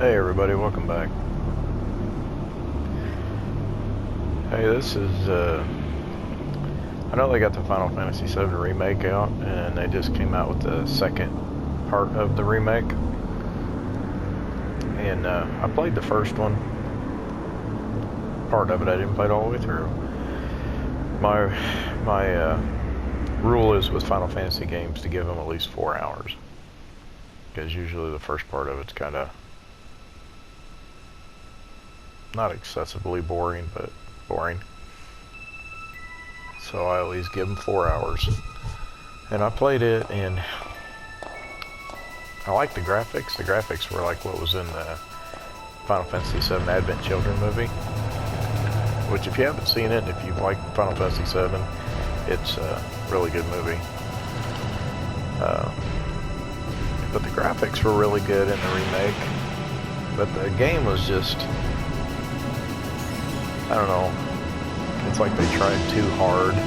Hey everybody, welcome back. Hey, this is, I know they got the Final Fantasy VII remake out, and they just came out with the second part of the remake. And, I played the first one. Part of it, I didn't play it all the way through. My rule is with Final Fantasy games to give them at least 4 hours. Because usually the first part of it's kind of not excessively boring, but boring. So I always give them 4 hours. And I played it, and I like the graphics. The graphics were like what was in the Final Fantasy VII Advent Children movie. Which, if you haven't seen it, if you like Final Fantasy VII, it's a really good movie. But the graphics were really good in the remake. But the game was just, I don't know, it's like they tried too hard to,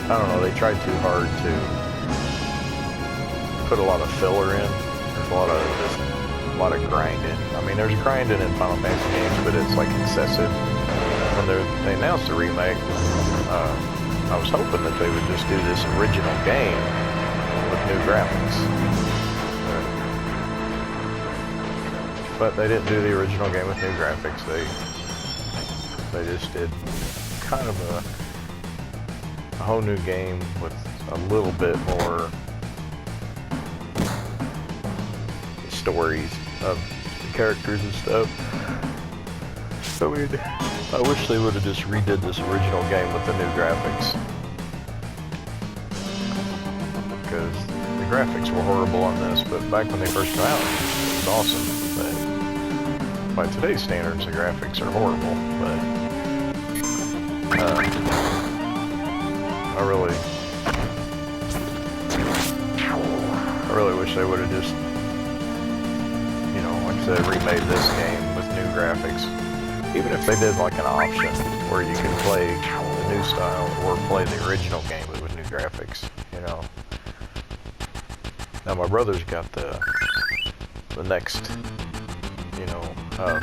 I don't know, they tried too hard to put a lot of filler in. There's a lot of grinding. I mean, there's grinding in Final Fantasy games, but it's like excessive. When they announced the remake, I was hoping that they would just do this original game with new graphics. But they didn't do the original game with new graphics. They just did kind of a whole new game with a little bit more stories of the characters and stuff. I mean, I wish they would have just redid this original game with the new graphics. Because the graphics were horrible on this, but back when they first came out, it was awesome. But by today's standards, the graphics are horrible. But I really wish they would have just, like I said, remade this game with new graphics. Even if they did like an option where you can play the new style or play the original game but with new graphics, Now my brother's got the next,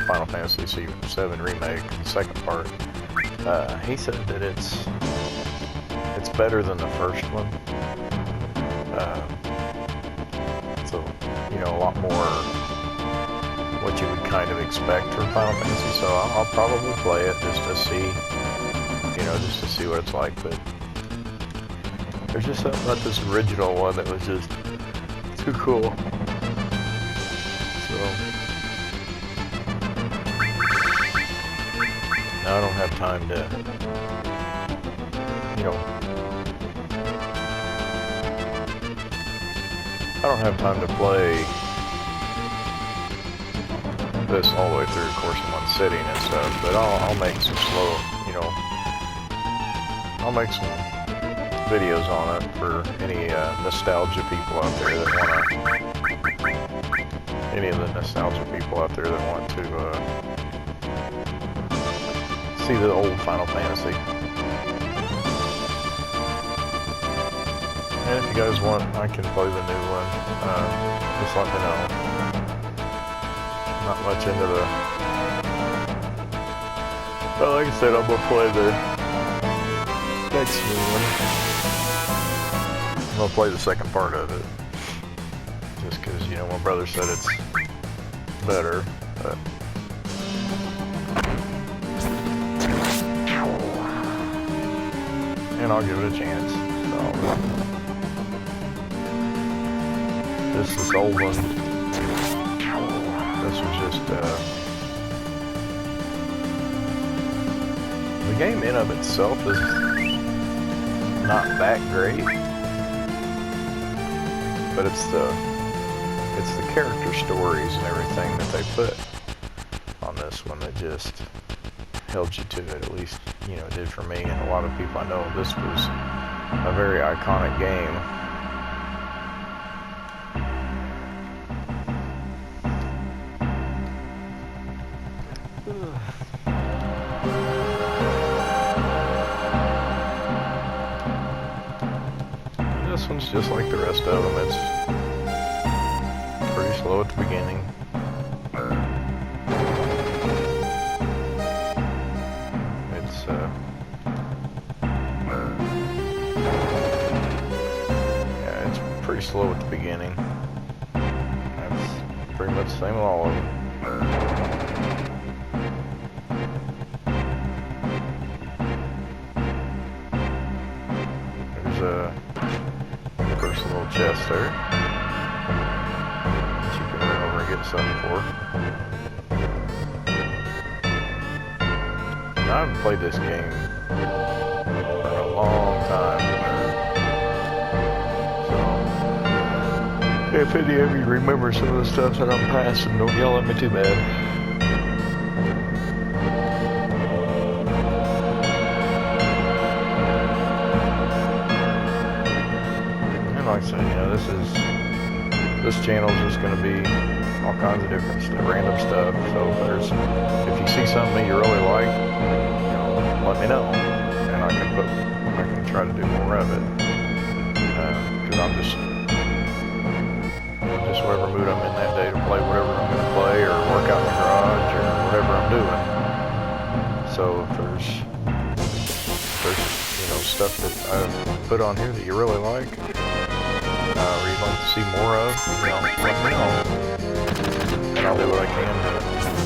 Final Fantasy VII remake, the second part. He said that it's better than the first one. So, a lot more what you would kind of expect from Final Fantasy, so I'll probably play it just to see, just to see what it's like, but there's just something about this original one that was just too cool. So, now I don't have time to, I don't have time to play this all the way through, of course, in one sitting and stuff, but I'll make some slow, I'll make some videos on it for any nostalgia people out there that want to see the old Final Fantasy. And if you guys want, I can play the new one. Just let me know. Not much into the... Well, like I said, I'm gonna play the next new one. I'm gonna play the second part of it. Just because, my brother said it's better. But... And I'll give it a chance. So... This old one. This was just, the game in of itself is not that great, but it's the character stories and everything that they put on this one that just held you to it, at least, it did for me, and a lot of people I know. This was a very iconic game. This one's just like the rest of them. It's pretty slow at the beginning. It's yeah, it's pretty slow at the beginning. That's pretty much the same with all of them. There's a first little chest there that you can run over and get something for. I haven't played this game for a long time. So, if any of you remember some of the stuff that I'm passing, don't yell at me too bad. And like I said, you know, this channel is just going to be all kinds of different stuff, random stuff. So if you see something you really like, you know, let me know, and I can try to do more of it. Because I'm just whatever mood I'm in that day to play whatever I'm going to play, or work out in the garage, or whatever I'm doing. So if there's you know, stuff that I've put on here that you really like, or you'd like to see more of, you know, let me know, and I'll do what I can to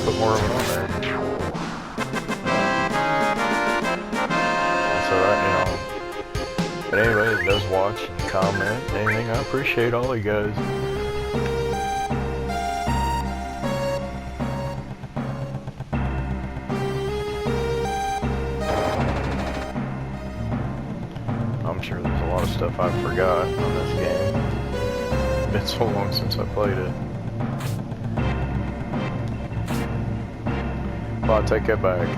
put more of it on there. So that, you know, but anyway, it does watch and comment, anything. I appreciate all you guys. I'm sure there's a lot of stuff I forgot on this game. It's been so long since I played it. Well, I take that back.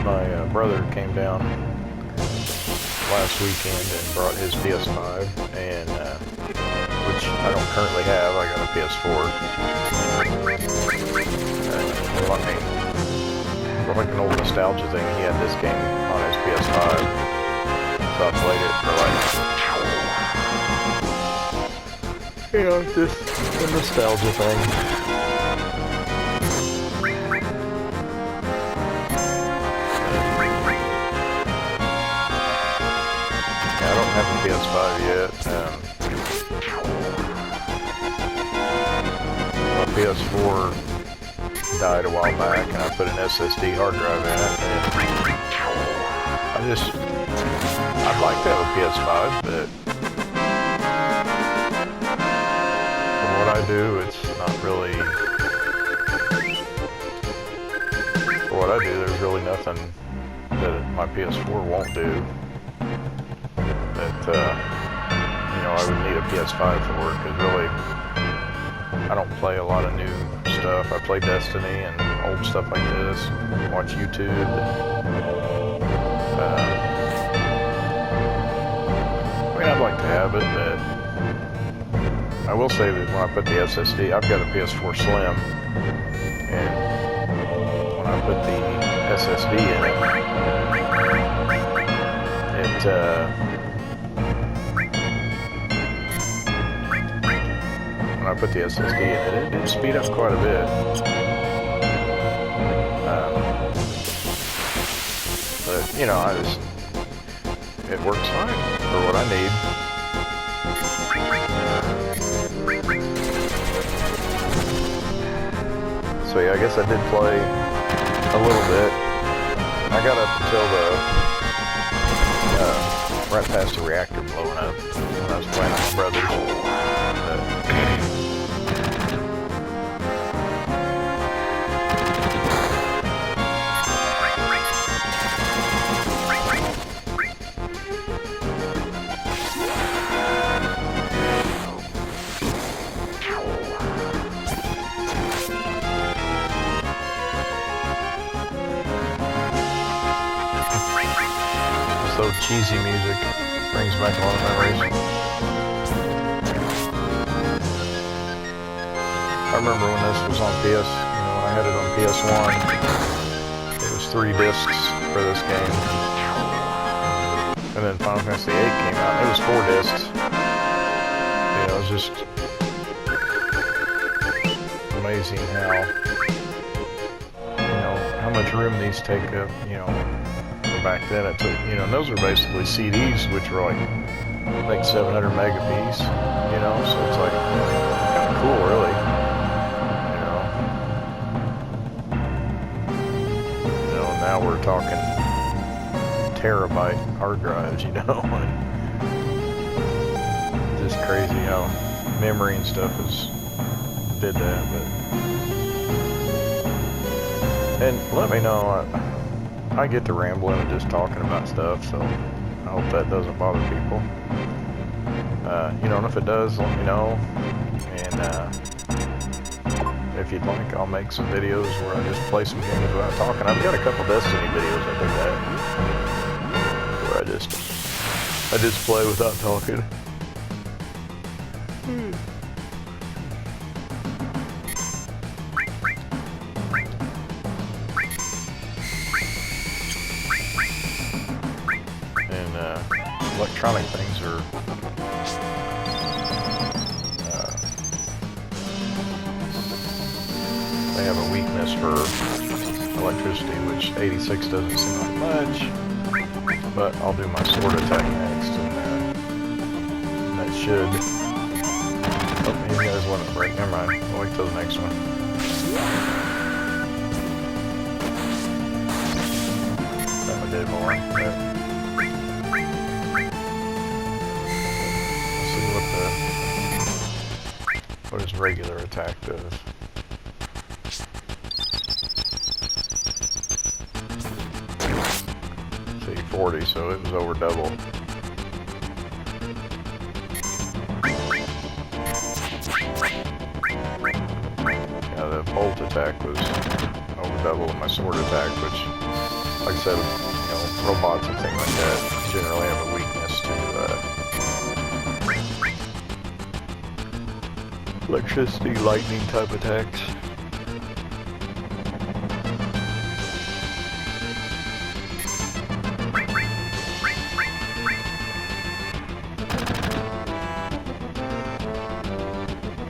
My brother came down last weekend and brought his PS5, and which I don't currently have. I got a PS4. Like an old nostalgia thing, he had this game on his PS5, so I played it for like, you know, just a nostalgia thing. Yeah, I don't have a PS5 yet. My PS4 died a while back, and I put an SSD hard drive in it, and I'd like to have a PS5, but for what I do, it's not really, for what I do, there's really nothing that my PS4 won't do that, you know, I would need a PS5 for, because really, I don't play a lot of new stuff. I play Destiny and old stuff like this, watch YouTube. I mean, I'd like to have it, but I will say that when I put the SSD, I've got a PS4 Slim, and when I put the SSD in it, when I put the SSD in it did speed up quite a bit. But, you know, it works fine for what I need. So yeah, I guess I did play a little bit. I got up until right past the reactor blowing up when I was playing with my brothers. So cheesy music brings back a lot of memories. I remember when this was on PS, you know, when I had it on PS1, it was 3 discs for this game. And then Final Fantasy VIII came out, and it was 4 discs. You know, it was just amazing how much room these take up, you know. Back then it took, you know, and those were basically CDs, which were like 700 meg apiece, you know, so it's like kind of cool, really, you know, now we're talking terabyte hard drives, you know, and just crazy how memory and stuff did that, and let me know. I get to rambling and just talking about stuff, so I hope that doesn't bother people. You know, and if it does, let me know. And if you'd like, I'll make some videos where I just play some games without talking. I've got a couple Destiny videos, I think that, where I just play without talking. Electronic things are they have a weakness for electricity, which 86 doesn't seem like much, but I'll do my sword attack next, and that should... Oh, you guys want to break, never mind, we'll wait till the next one. That one did more, but... What his regular attack does. See, 40, so it was over double. Yeah, the bolt attack was over double of my sword attack, which, like I said, you know, robots and things like that generally have a weakness to electricity, lightning type attacks.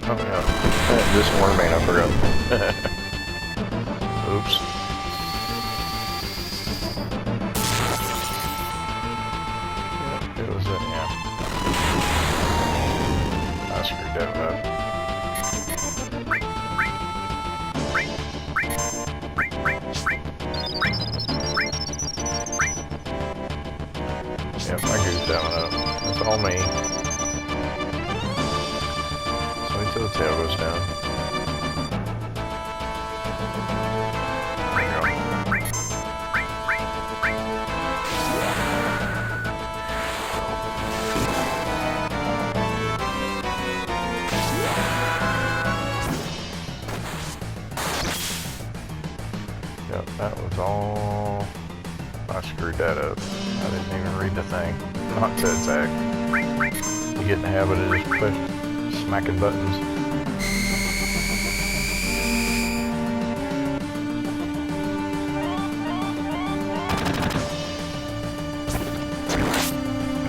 Oh yeah, this one main I forgot. Oops. Yeah, it was yeah. I screwed that up. Yep, I goofed that one up. That's all me. So wait till the tail goes down. There we go. Yep, that was all... I screwed that up. I didn't even read the thing. Not to attack. You get in the habit of just smacking buttons.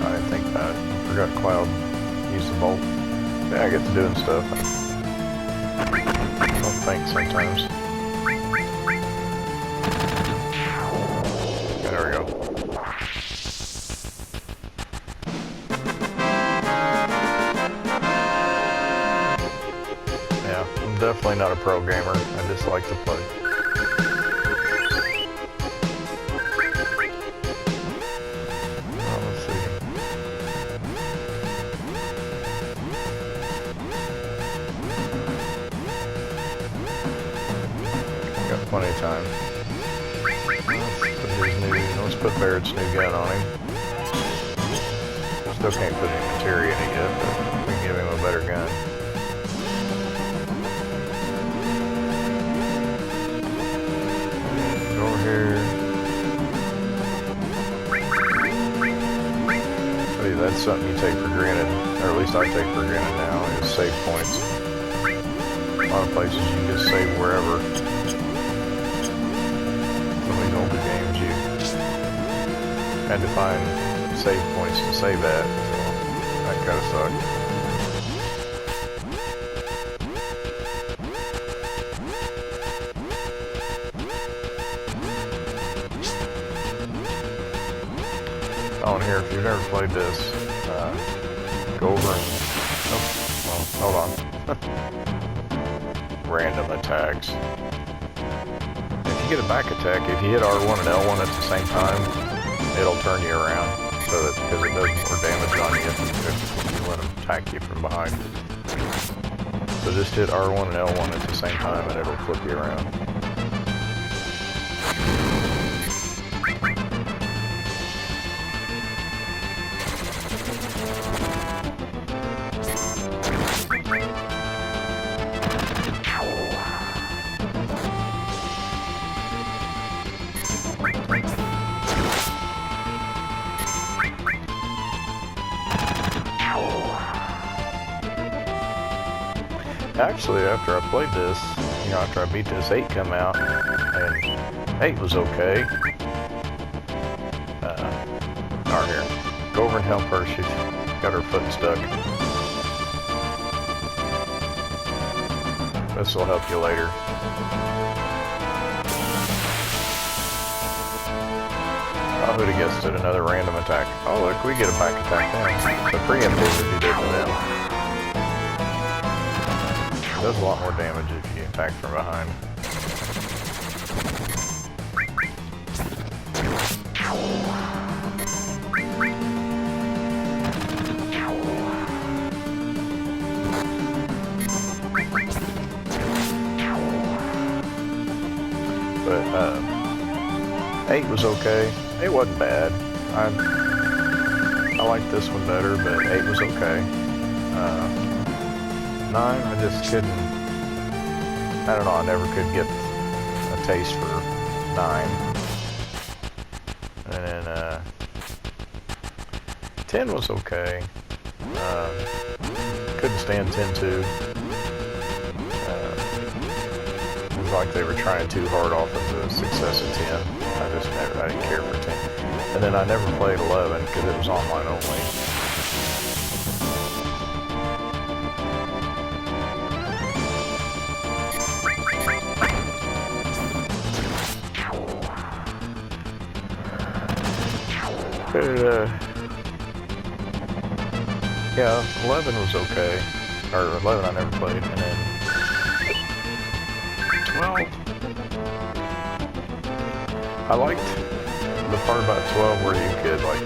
I didn't think about it. Forgot Cloud used the bolt. Yeah, I get to doing stuff. I don't think sometimes. There we go. Yeah, I'm definitely not a pro gamer. I just like to play. Let's see. Got plenty of time. Let's put Barrett's new gun on him. Still can't put any materia in it yet, but we can give him a better gun. Go over here. Tell you, that's something you take for granted, or at least I take for granted now, is save points. A lot of places you can just save wherever. Some of these older games you had to find save points to save at, so that kind of sucked. On here, if you've never played this, go over and, oh, well, hold on. Random attacks. If you get a back attack, if you hit R1 and L1 at the same time, it'll turn you around, so that, because it does more damage on you if you let them attack you from behind. So just hit R1 and L1 at the same time and it'll flip you around. Actually, after I played this, you know, after I beat this, 8 come out, and 8 was okay. Alright, here. Go over and help her. She's got her foot stuck. This will help you later. I would have guessed it, another random attack. Oh look, we get a back attack now. The preemptive if you did to them. Does a lot more damage if you attack from behind. But 8 was okay. It wasn't bad. I liked this one better, but 8 was okay. 9, I just couldn't, I don't know, I never could get a taste for 9. And then 10 was okay. Couldn't stand 10 too. It was like they were trying too hard off of the success of 10. I didn't care for 10. And then I never played 11 because it was online only. Yeah, 11 was okay. Or 11 I never played, and then 12. I liked the part about 12 where you could like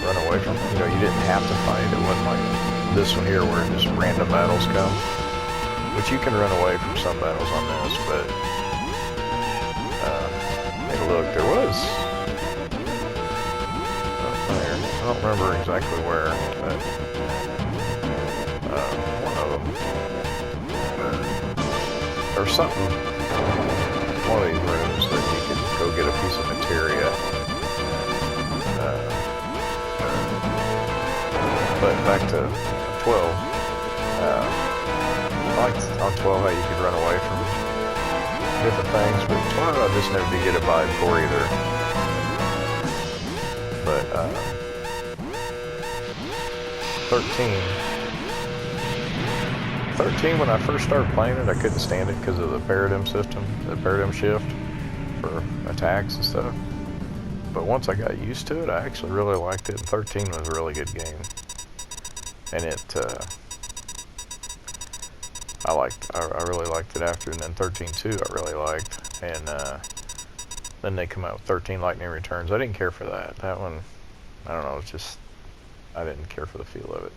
run away from, you know, you didn't have to fight. It wasn't like this one here where just random battles come. Which you can run away from some battles on this, but hey look, there was I don't remember exactly where, but one of them, or something, one of these rooms that you could go get a piece of materia. But back to 12, I liked on 12 how you could run away from different things, but 12 I just never did get a vibe for either. But 13, when I first started playing it, I couldn't stand it because of the paradigm system, the paradigm shift for attacks and stuff. But once I got used to it, I actually really liked it, and 13 was a really good game. And it, I really liked it after, and then 13-2 I really liked, and then they come out with 13 Lightning Returns. I didn't care for that. That one, I don't know, it's just, I didn't care for the feel of it.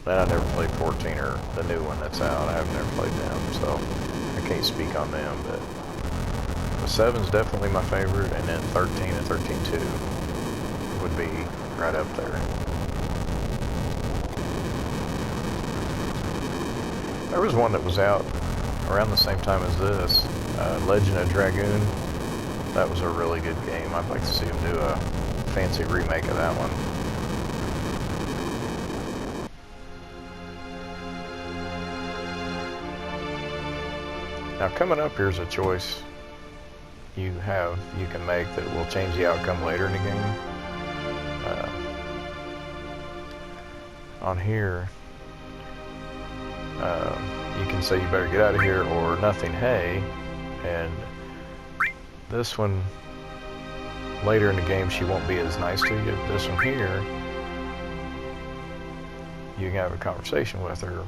Then I never played 14 or the new one that's out. I have never played them, so I can't speak on them, but the 7's definitely my favorite, and then 13 and 13-2 would be right up there. There was one that was out around the same time as this, Legend of Dragoon. That was a really good game. I'd like to see them do a fancy remake of that one. Now coming up, here's a choice. you can make that will change the outcome later in the game. On here, you can say you better get out of here or nothing, hey, and this one, later in the game, she won't be as nice to you. This one here, you can have a conversation with her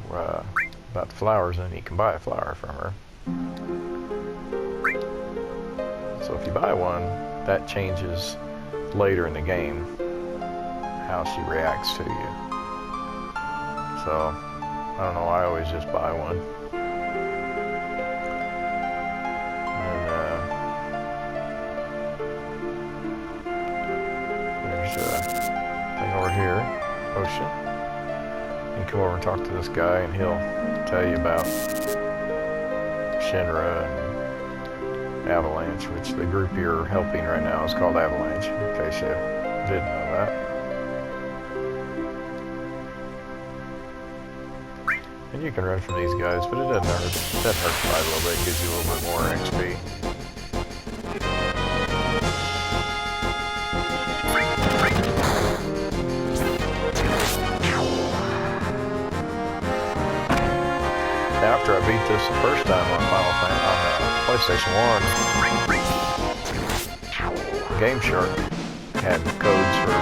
about the flowers, and you can buy a flower from her. So if you buy one, that changes later in the game how she reacts to you. So, I don't know, I always just buy one. And, there's a thing over here, potion. You can come over and talk to this guy, and he'll tell you about Shinra and Avalanche, which the group you're helping right now is called Avalanche, in case you didn't know that. And you can run from these guys, but it doesn't hurt. It doesn't hurt to fight a little bit. It gives you a little bit more XP. Now, after I beat this the first time on PlayStation 1, Game Shark had codes for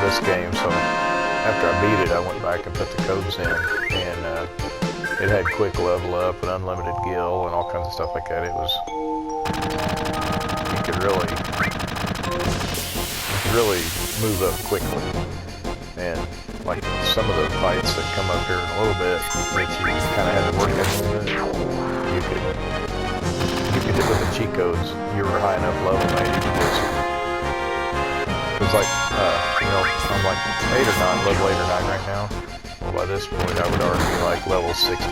this game, so after I beat it, I went back and put the codes in, and it had quick level up and unlimited gil and all kinds of stuff like that. It was, you could really move up quickly. And like some of the fights that come up here in a little bit, that you kind of had to work at a little bit, you could hit with the cheat codes. You were high enough level, maybe you could just, because like, you know, I'm like level 8 or 9 right now. Well, by this point, I would already be like level 65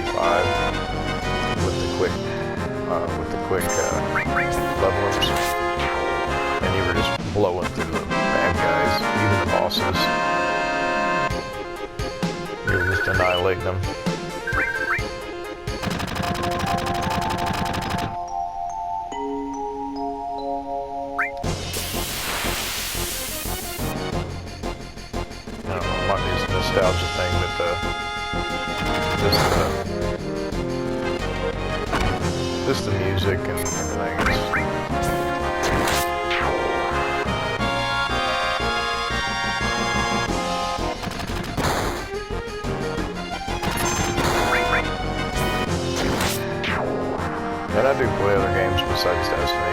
with the quick level ups, and you were just blowing through the bad guys, even the bosses. You were just annihilating them. Nostalgia thing, but just the music and everything is. And I do play other games besides Destiny.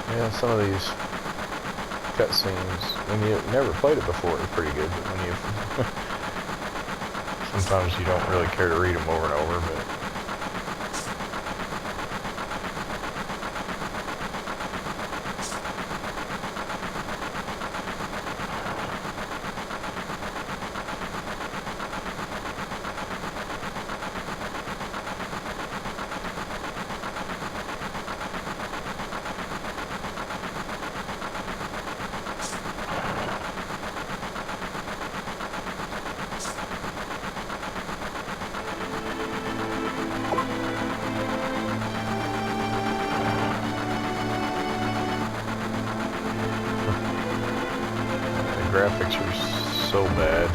Yeah, some of these cutscenes, when you never played it before, it's pretty good, but when you sometimes you don't really care to read them over and over, but graphics are so bad.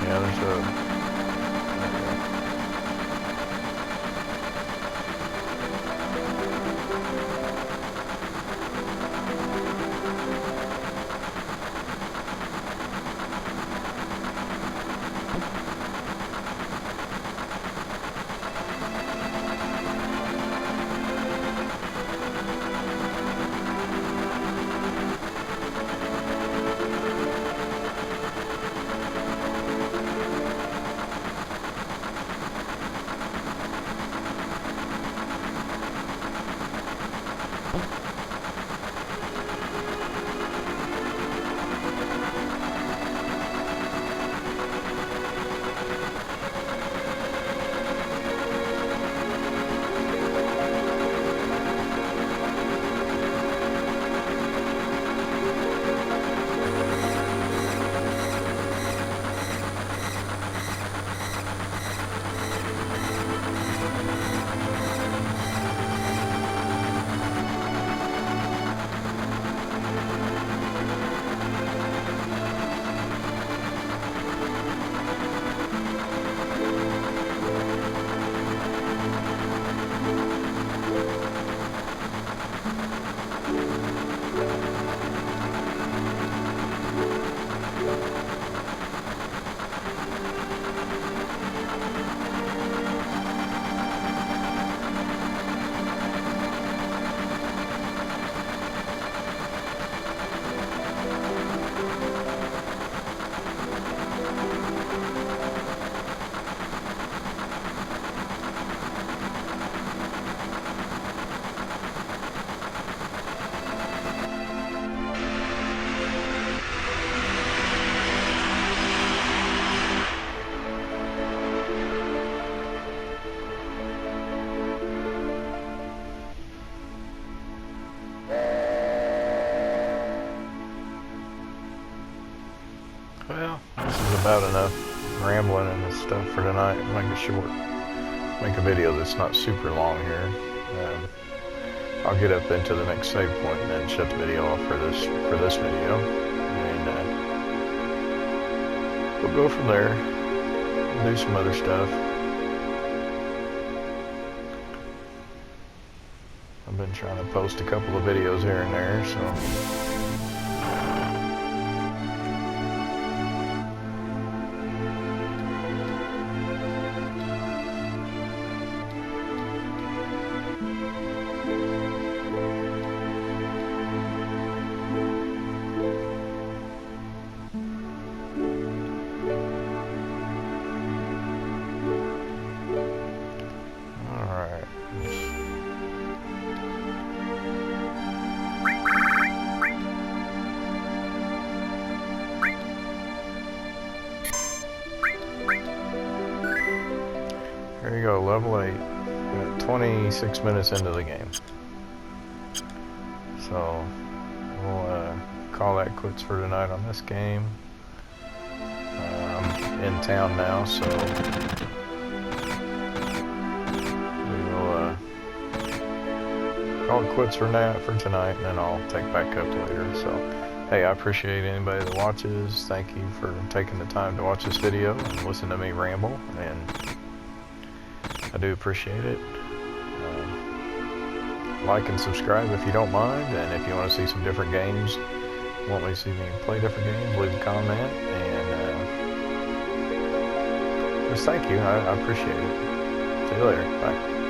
Yeah, there's a... Well, this is about enough rambling and stuff for tonight. Make a short, make a video that's not super long here. I'll get up into the next save point and then shut the video off for this video, and we'll go from there. We'll do some other stuff. I've been trying to post a couple of videos here and there, so. There you go, level 8. Got 26 minutes into the game. So, we'll call that quits for tonight on this game. I'm in town now, so we will call it quits for tonight, and then I'll take back up later. So, hey, I appreciate anybody that watches. Thank you for taking the time to watch this video and listen to me ramble, and I do appreciate it. Like and subscribe if you don't mind, and if you want to see some different games, want me to see me play different games, leave a comment, and just thank you. I appreciate it. See you later. Bye.